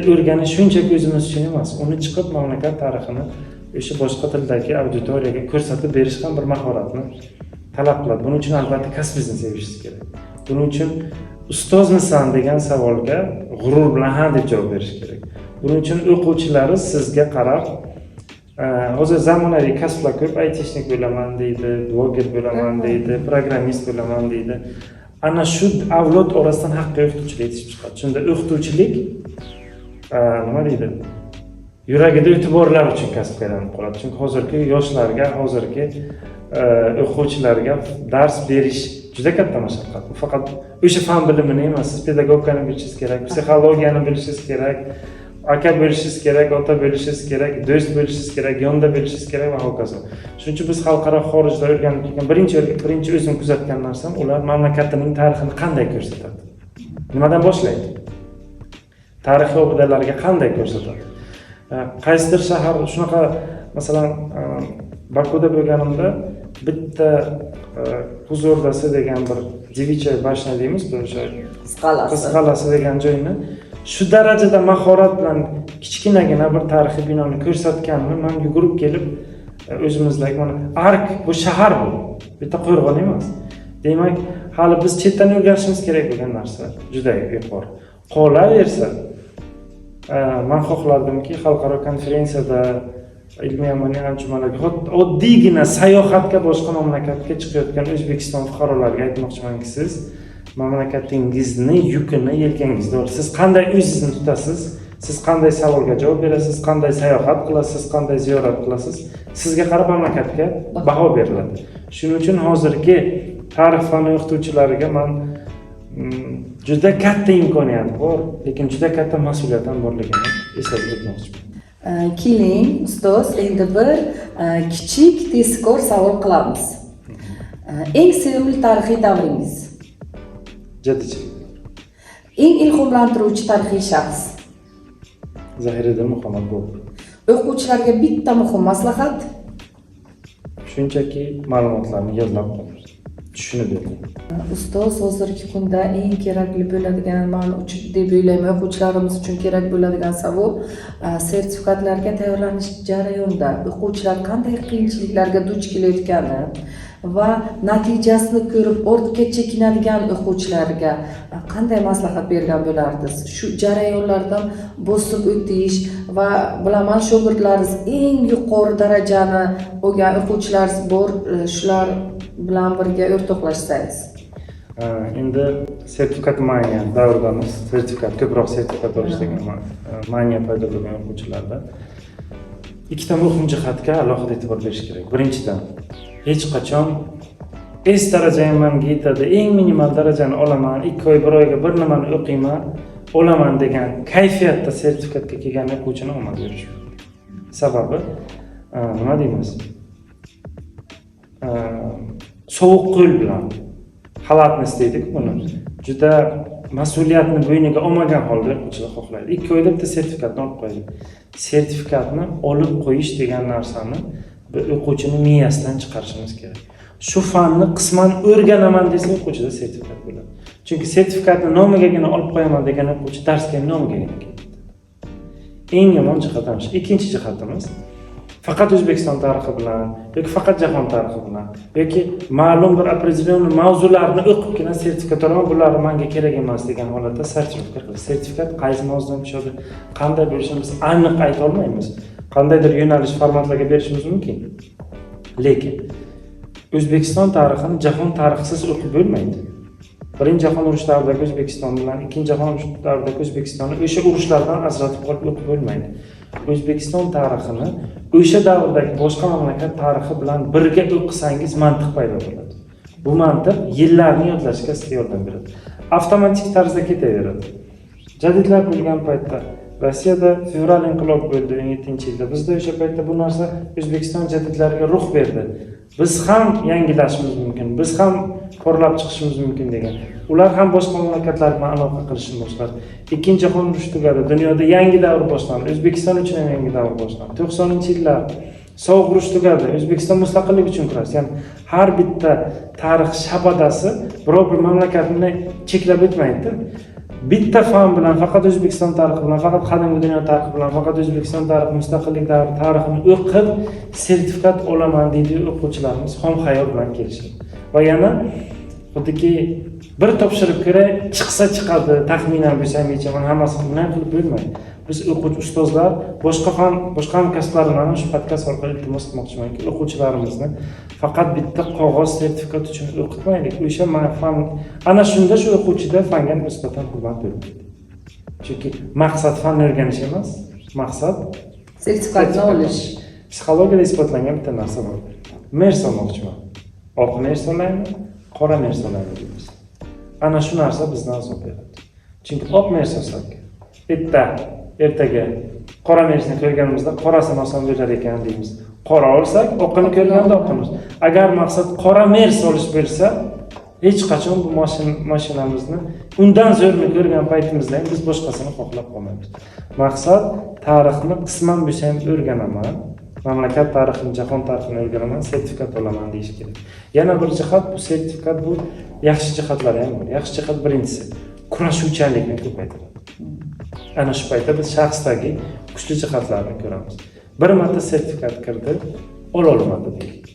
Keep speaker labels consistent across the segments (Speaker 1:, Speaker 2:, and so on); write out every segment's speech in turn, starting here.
Speaker 1: til o'rganish shunchaki o'zimiz uchun emas, uni chiqib mamlakat tarixini o'sha boshqa tildagi auditoriyaga ko'rsatib berish ham bir mahoratni talab qiladi. Buning uchun albatta kasbingizni sevishingiz kerak. Buning uchun ustozmisan degan savolga g'urur bilan ha deb javob berish kerak. Buning uchun o'quvchilaringiz sizga qarab, hozir zamonaviy kasblar ko'p, aytishnik bo'laman deydi, bloger bo'laman deydi, programmist bo'laman deydi. Ana shu avlod orasidan haqiqiy o'qituvchilik yetishib chiqadi. Shunda o'qituvchilik nima deydi? Yuragida e'tiborlar uchun kasbga aylanib qoladi. Chunki hozirgi yoshlarga, hozirgi o'quvchilarga dars berish juda katta mashaqqat. Bu faqat o'sha fan bilimini emas, siz pedagogikani bilishingiz kerak, psixologiyani bilishingiz kerak, aka bo'lishingiz kerak, ota bo'lishingiz kerak, do'st bo'lishingiz kerak, yonda bo'lishingiz kerak va hokazo. Shuning uchun biz xalqaro xorijda o'rganib kelgan birinchi o'zim kuzatgan narsam, ular mamlakatining tarixini qanday ko'rsatadi? Nimadan boshlaydi? Tarixiy obidalarga qanday ko'rsatadi? Qaysidir shahar shunaqa, masalan, Bakuda bo'lganimda bitta Huzurdasi degan bir Devichoy bashna deymiz, o'sha Qizqalasi degan joyni shu darajada mahorat bilan kichkinagina bir tarixiy binoni ko'rsatganini men yugurib kelib o'zimizdagi mana Ark bu shahar bu, bitta qo'rg'on emas. Demak, hali biz chetdan o'rganishimiz kerak bo'lgan narsa juda yuqori. Qolaversa, men xohlardimki xalqaro konferensiyada ilmiy amaliy anjumanlarga oddiygina sayohatga boshqa mamlakatga chiqayotgan O'zbekiston fuqarolariga aytmoqchimanki, siz mamlakatingizni yukini yelkangizda olasiz. Siz qanday o'zingizni tutasiz? Siz qanday savolga javob berasiz? Qanday sayohat qilasiz? Qanday ziyorat qilasiz? Sizga qarab mamlakatga baho beriladi. Shuning uchun hozirgi tarix fani o'qituvchilariga men juda katta imkoniyat bor, lekin juda katta mas'uliyat ham borligini eslatib o'tmoqchiman.
Speaker 2: Keling, ustoz, endi bir kichik tezkor savol qilamiz. Eng sevimli tarixiy davringiz?
Speaker 1: Jadidchilik.
Speaker 2: Eng ilhomlantiruvchi tarixiy shaxs?
Speaker 1: Zahiriddin Muhammad Bobur.
Speaker 2: O'quvchilarga bitta muhim maslahat?
Speaker 1: Shunchaki ma'lumotlarni yodlab qolish, tushunib oling.
Speaker 2: Ustoz, hozirgi kunda eng kerakli bo'ladigan, men uchun deb o'ylayman, o'quvchilarimiz uchun kerak bo'ladigan savol sertifikatlarga tayyorlanish jarayonida o'quvchilar qanday qiyinchiliklarga duch kelayotgani va natijasini ko'rib ortga chekinadigan o'quvchilarga qanday maslahat bergan bo'lardingiz? Shu jarayonlardan bosib o'tish va bilaman shogirdlaringiz eng yuqori darajani olgan o'quvchilaringiz bor, shular bilan birga o'rtoqlashsangiz.
Speaker 1: Endi sertifikat mania davridamiz. Ko'proq sertifikat olish degan mania paydo bo'lgan o'quvchilarda ikkita muhim jihatga alohida e'tibor berish kerak. Birinchidan, hech qachon S darajamga yetadi, eng minimal darajani olaman, 2 oy, 1 oyga bir nimani o'qiyman, olaman degan kayfiyatda sertifikatga kelgan o'quvchini omad berish. Sababi nima deymiz? Sovuq qo'l bilan xalatni istaydi-ku buni. Juda mas'uliyatni bo'yniga olmagan holda o'quvchilar xohlaydi. 2 oyda bitta sertifikatni olib qo'yadi. Sertifikatni olib qo'yish degan narsani bir o'quvchining miyasidan chiqarishimiz kerak. Shu fanni qisman o'rganaman desa o'quvchida sertifikat bo'ladi. Chunki sertifikatni nomigagina olib qo'yaman degan o'quvchi darsga nomigagina keladi. Eng yomon jihat ham shu. Ikkinchi jihatimiz faqat O'zbekiston tarixi bilan yoki faqat jahon tarixi bilan yoki ma'lum bir operasion mavzularni o'qibgina sertifikat olaman, bular menga kerak emas degan holatda sertifikat qaysi mavzudan tushadi, qanday bo'lishini biz aniq ayta olmaymiz. Qandaydir yo'nalish formatlarga berishimiz mumkin. Lekin O'zbekiston tarixini jahon tarixisiz o'qib bo'lmaydi. Birinchi jahon urushi davridagi O'zbekiston bilan ikkinchi jahon urushi davridagi O'zbekistonni o'sha urushlardan ajratib o'qib bo'lmaydi. O'zbekiston tarixini o'sha davrdagi boshqa mamlakat tarixi bilan birga o'qisangiz mantiq paydo bo'ladi. Bu mantiq yillarni yodlashga sizga yordam beradi. Avtomatik tarzda ketaveradi. Jadidlar bo'lgan paytda Rossiyada fevral inqilobi bo'ldi 17-yilda. Bizda o'sha paytda bu narsa O'zbekiston jadidlariga ruh berdi. Biz ham yangilashimiz mumkin, biz ham porlab chiqishimiz mumkin degan. Ular ham boshqa mamlakatlar bilan aloqa qilishni boshladi. Ikkinchi jahon urushi tugadi, dunyoda yangi davr boshlandi. O'zbekiston uchun ham yangi davr boshlandi. 90-yillar sovuq urush tugadi, O'zbekiston mustaqillik uchun kurashdi. Ya'ni har bitta tarix shabadasi biror bir mamlakatni cheklab o'tmaydi. bitta fan bilan, faqat O'zbekiston tarixi bilan, faqat qadimgi dunyo tarixi bilan, faqat O'zbekiston tarixi, mustaqillik davri tarixini o'qib, sertifikat olaman deydi o'quvchilarimiz xom xayol bilan kelishadi. Va yana xuddiki bir topshirib ko'ray, chiqsa chiqadi, taxminan bo'lsam yechaman, hammasi bunday qilib bo'lmaydi. Biz o'quvchi ustozlar boshqa hamkasblarni ham shu podkast orqali iltimos qilmoqchimanki, o'quvchilarimizni faqat bitta qog'oz sertifikat uchun o'qitmaylik. O'sha fan ana shunda shu o'quvchida fanga nisbatan hurmat bo'ladi. Chunki maqsad fanni o'rganish emas, maqsad
Speaker 2: sertifikatni olish.
Speaker 1: Psixologiyada isbotlangan bitta narsa bor. Mer solmoqchiman. Oq mer solaymi, qora mer solaymi deymiz. Ana shu narsa bizdan azob beradi. Chunki oq mer solsak, ertaga qora mersni ko'rganimizda qorasini oson bo'lar ekan deymiz. Qora olsak, oqini ko'rganda oqimiz. Agar maqsad qora mer solish bo'lsa, hech qachon bu mashinamizni undan zo'rini ko'rgan paytimizda biz boshqasini xohlab qolmaymiz. Maqsad tarixni qisman bo'lsa ham o'rganaman, mamlakat tarixini, jahon tarixini o'rganaman, sertifikat olaman deyish kerak. Yana bir jihat, bu sertifikat bu yaxshi jihatlari ham bor. Yaxshi jihat birinchisi, kurashuvchanlikni ko'paytiradi. Ana shu paytda biz shaxsdagi kuchli jihatlarni ko'ramiz. Bir marta sertifikat kirdi, ola olmadi deydi.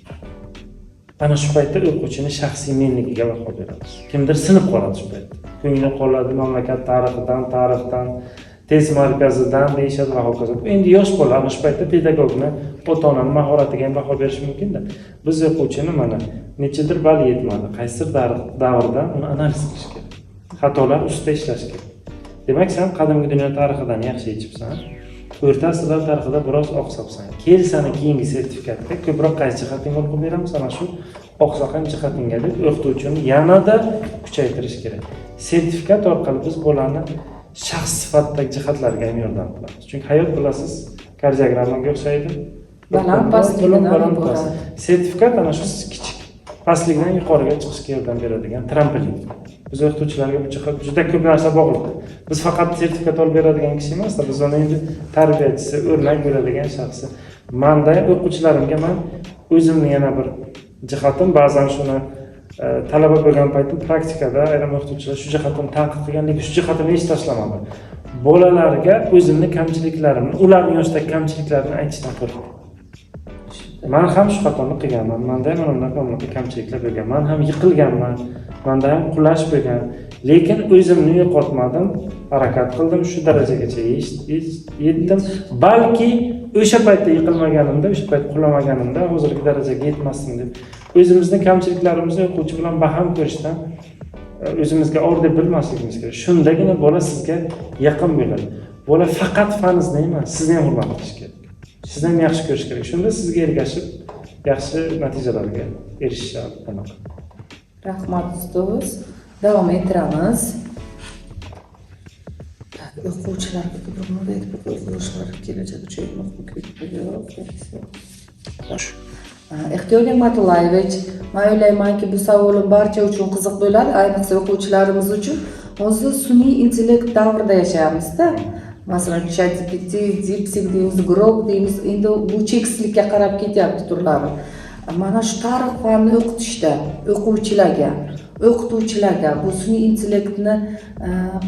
Speaker 1: Ana shu paytda o'quvchining shaxsiy menligiga baho beramiz. Kimdir sinib qoladi shu paytda. Ko'ngli qoladi mamlakat tarixdan, test markazidan deyishadi va hokazo. Endi yosh bola ana shu paytda pedagogni, ota-onaning mahoratiga ham baho berish mumkin-da. Biz o'quvchini mana nechadir ball yetmadi, qaysidir davrda uni analiz qilish kerak. Xatolar ustida ishlash kerak. Demak, sen qadimgi dunyo tarixidan yaxshi yechibsan, o'rta asrlar tarixida biroz oqsabsan. Kelsani keyingi sertifikatga ko'proq qaysi jihating olib beramiz, ana shu oqsagan jihatingga deb o'qituvchini yanada kuchaytirish kerak. Sertifikat orqali biz bolani shaxs sifatidagi jihatlarga ham yordam qilamiz. Chunki hayot bilasiz, kardiogrammaga o'xshaydi.
Speaker 2: Baland pastligidan
Speaker 1: iborat. Sertifikat ana shu kichik pastlikdan yuqoriga chiqishga yordam beradigan trampolin. Biz o'qituvchilarga bu jihat juda ko'p narsa bog'liq. Biz faqat sertifikat olib beradigan kishi emas, biz uni endi tarbiyachisi, o'rnak bo'ladigan shaxsi. Menda o'quvchilarimga men o'zimni yana bir jihatim, ba'zan shuni talaba bo'lgan paytim praktikada ayrim o'qituvchilar shu jihatni tanqid qilgan, lekin shu jihatini hech tashlamadim. Bolalarga o'zimni kamchiliklarimni, ularning yoshidagi kamchiliklarini aytishdan qo'rqaman. Men ham shu xatoni qilganman. Menda ham unaqa kamchiliklar bo'lgan. Men ham yiqilganman. Menda ham qulash bo'lgan. Lekin o'zimni yo'qotmadim, harakat qildim, shu darajagacha yetdim. Balki o'sha paytda yiqilmaganimda, o'sha payt qulamaganimda hozirgi darajaga yetmasdim deb o'zimizning kamchiliklarimizni o'quvchi bilan baham ko'rishdan o'zimizga or deb bilmasligimiz kerak. Shundagina bola sizga yaqin bo'ladi. Bola faqat faningizni emas, sizni ham hurmat qilish kerak. Sizni ham yaxshi ko'rish kerak. Shunda sizga ergashib, yaxshi natijalarga erishishadi.
Speaker 2: Rahmat ustoz. Davom ettiramiz. O'quvchilarga ko'proq aytib yoshlar kelajak uchun Ixtiyor Nig'matullayevich, men o'ylaymanki, bu savolim barcha uchun qiziq bo'ladi, ayniqsa o'quvchilarimiz uchun. Hozir sun'iy intellekt davrida yashayapmiz-da. Masalan, ChatGPT, DeepSeek deymiz, Grok deymiz, endi bu cheksizlikka qarab ketyapti turlari. Mana shu tarix fanini o'qitishda o'qituvchilarga bu sun'iy intellektni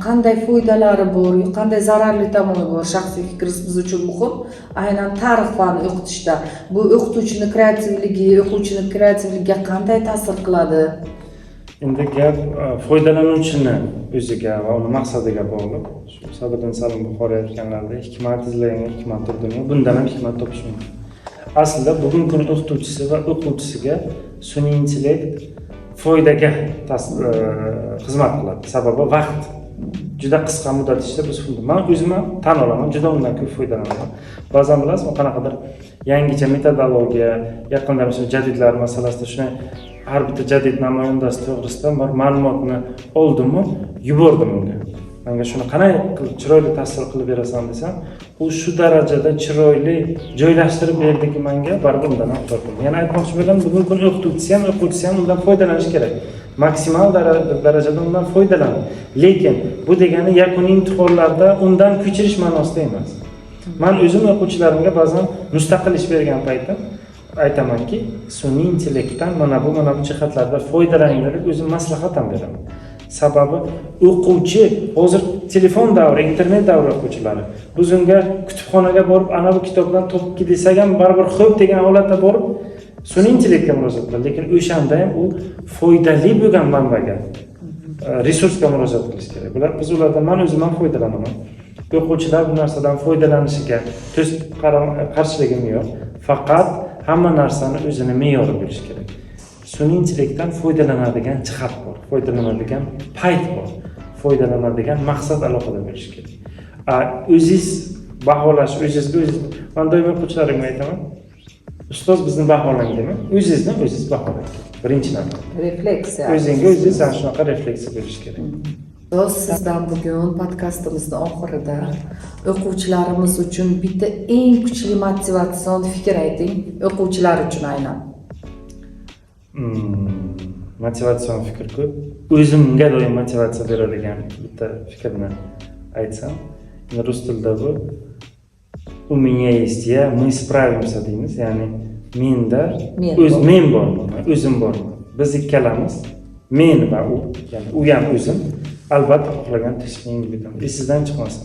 Speaker 2: qanday foydalari bor, qanday zararli tomoni bor, shaxsiy fikringiz biz uchun muhim. Aynan tarix fanini o'qitishda bu o'qituvchining kreativligiga qanday ta'sir qiladi?
Speaker 1: Endi gap foydalanuvchini o'ziga va uni maqsadiga bog'liq. Shu Sabiddin Salim Buxoriy aytganlarida hikmat izlagan hikmatdir dunyo, bundan ham hikmat topish mumkin. Aslida bugungi kun o'qituvchisi va o'quvchisiga sun'iy intellekt foydaga xizmat qiladi. Sababi vaqt juda qisqa muddat ichida biz men o'zim ham tan olaman, juda undan ko'p foydalanaman. Ba'zan bilasizmi, qanaqadir yangicha metodologiya, yaqinda misol jadidlar masalasida shuni har bitta jadid namoyandasi to'g'risida bir ma'lumotni oldim-u, yubordim unga. Menga shuni qanday qilib chiroyli tasvir qilib berasan desam, u shu darajada chiroyli joylashtirib berdiki menga, baribir undan ham qo'rqdim. Yana aytmoqchi bo'laman, bugun kun o'qituvchisi ham undan foydalanish kerak. Maksimal darajada undan foydalan. Lekin bu degani yakuniy imtihonlarda undan ko'chirish ma'nosida emas. Men o'zim o'quvchilarimga ba'zan mustaqil ish bergan paytim aytamanki, sun'iy intellektdan mana bu jihatlarda foydalaninglar deb o'zim maslahat ham beraman. Sababi o'quvchi hozir telefon davri, internet davri o'quvchilari. Biz unga kutubxonaga borib, ana bu kitobdan topib kel desak ham baribir xo'p degan holatda borib sun'iy intellektga murojaat qiladi. Lekin o'shanda ham u foydali bo'lgan manbaga, resursga murojaat qilish kerak. Biz ulardan men o'zim ham foydalanaman. O'quvchilar bu narsadan foydalanishiga qarshiligim yo'q. Faqat hamma narsani o'zini me'yori bo'lishi kerak. Sun'iy intellektdan foydalanadigan jihat bor, foydalanadigan payt bor, foydalanadigan maqsad alohida bo'lishi kerak. O'zingiz baholash, o'zingizga men doim o'quvchilarimga aytaman. Ustoz bizni baholang deyman. O'zingizni o'zingiz baholang. Birinchi navbatda.
Speaker 2: Refleksiya.
Speaker 1: O'zingga o'zingiz ana shunaqa refleksiya bo'lish kerak.
Speaker 2: Do'st, sizdan bugun podkastimizni oxirida o'quvchilarimiz uchun bitta eng kuchli motivatsion fikr ayting, o'quvchilar uchun aynan.
Speaker 1: Motivatsion fikr ko'p. O'zimga doim motivatsiya beradigan bitta fikrni aytsam, rus tilida bu "У меня есть я, мы справимся" deymiz. Ya'ni menda men borman, o'zim borman. Biz ikkalamiz, men va u, ya'ni u ham o'zim, albatta xohlagan ishni bitamiz. Esingizdan chiqmasin.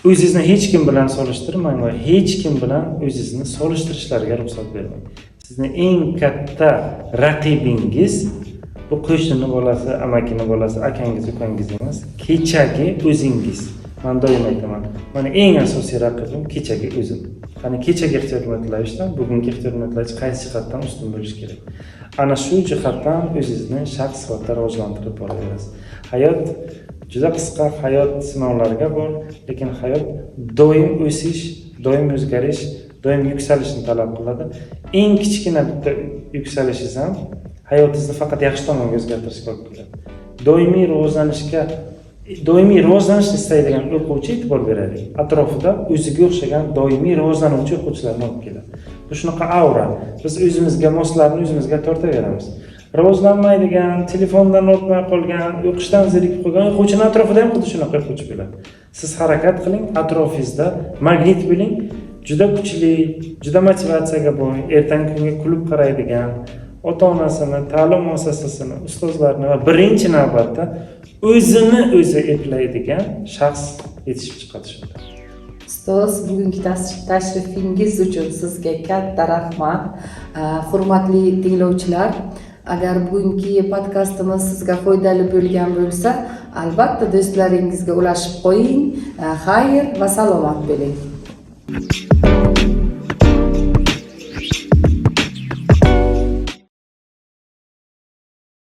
Speaker 1: O'zingizni hech kim bilan solishtirmang va hech kim bilan o'zingizni solishtirishlariga ruxsat bermang. Sizni eng katta raqibingiz bu qo'shni bolasi, amakini bolasi, akangiz, ukangiz emas, kechagi o'zingiz. Men doim aytaman, mana eng asosiy raqibim kechagi o'zim. Qani kechagi ehtiyojmandlardan bugungi ehtiyojmandlar qaysi jihatdan ustun bo'lish kerak? Ana shu jihatdan o'zingizni shaxs sifatida rivojlantirib boraverasiz. Hayot juda qisqa, hayot sinovlarga bor, lekin hayot doim o'sish, doim o'zgarish, doim yuksalishni talab qiladi. Eng kichkina bitta yuksalishingiz ham hayotingizni faqat yaxshi tomonga o'zgartirishga olib keladi. Doimiy rivojlanishni istaydigan o'quvchi e'tibor beradi. Atrofida o'ziga o'xshagan doimiy rivojlanuvchi o'quvchilarni olib keladi. Bu shunaqa aura. Biz o'zimizga moslarni o'zimizga tortaveramiz. Rivojlanmaydigan, telefondan o'tmay qolgan, o'qishdan zerikib qolgan o'quvchining atrofida ham xuddi shunaqa o'quvchi bo'ladi. Siz harakat qiling, atrofingizda magnit bo'ling, juda kuchli, juda motivatsiyaga boy, ertangi kunga kulib qaraydigan, ota-onasini, ta'lim muassasasini, ustozlarni va birinchi navbatda o'zini o'zi eplaydigan shaxs yetishib chiqadi shunda.
Speaker 2: Ustoz, bugungi tashrifingiz uchun sizga katta rahmat. Hurmatli tinglovchilar, agar bugungi podkastimiz sizga foydali bo'lgan bo'lsa, albatta do'stlaringizga ulashib qo'ying. Xayr va salomat bo'ling.